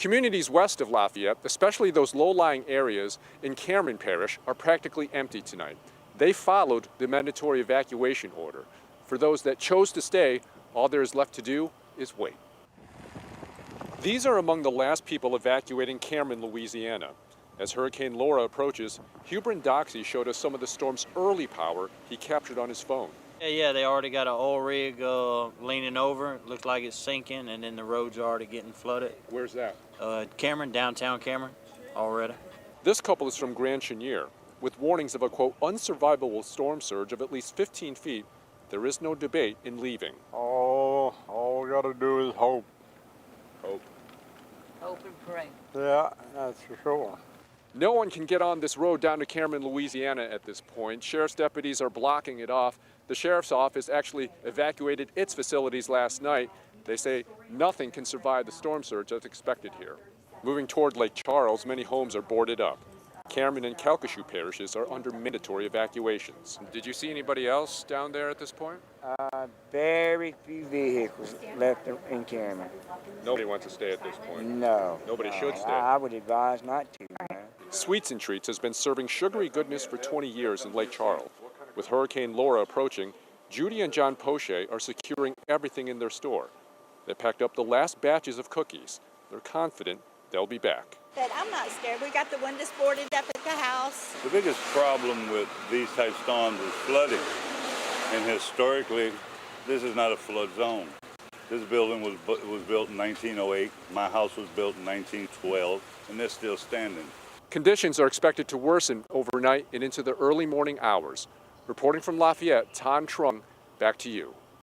Communities west of Lafayette, especially those low-lying areas in Cameron Parish, are practically empty tonight. They followed the mandatory evacuation order. For those that chose to stay, all there is left to do is wait. These are among the last people evacuating Cameron, Louisiana. As Hurricane Laura approaches, Hubrin Doxey showed us some of the storm's early power he captured on his phone. Yeah, they already got an oil rig leaning over. It looks like it's sinking, and then the road's already getting flooded. Where's that? Cameron, downtown Cameron, already. This couple is from Grand Chenier. With warnings of a, quote, unsurvivable storm surge of at least 15 feet, there is no debate in leaving. Oh, all we gotta do is hope. Hope. Hope and pray. Yeah, that's for sure. No one can get on this road down to Cameron, Louisiana at this point. Sheriff's deputies are blocking it off. The sheriff's office actually evacuated its facilities last night. They say nothing can survive the storm surge that's expected here. Moving toward Lake Charles, many homes are boarded up. Cameron and Calcasieu parishes are under mandatory evacuations. Did you see anybody else down there at this point? Very few vehicles left in Cameron. Nobody wants to stay at this point. No. Nobody should stay. I would advise not to. Sweets and Treats has been serving sugary goodness for 20 years in Lake Charles. With Hurricane Laura approaching, Judy and John Poche are securing everything in their store. They packed up the last batches of cookies. They're confident they'll be back. But I'm not scared. We got the windows boarded up at the house. The biggest problem with these type storms is flooding. And historically, this is not a flood zone. This building was built in 1908. My house was built in 1912, and they're still standing. Conditions are expected to worsen overnight and into the early morning hours. Reporting from Lafayette, Tom Trung, back to you.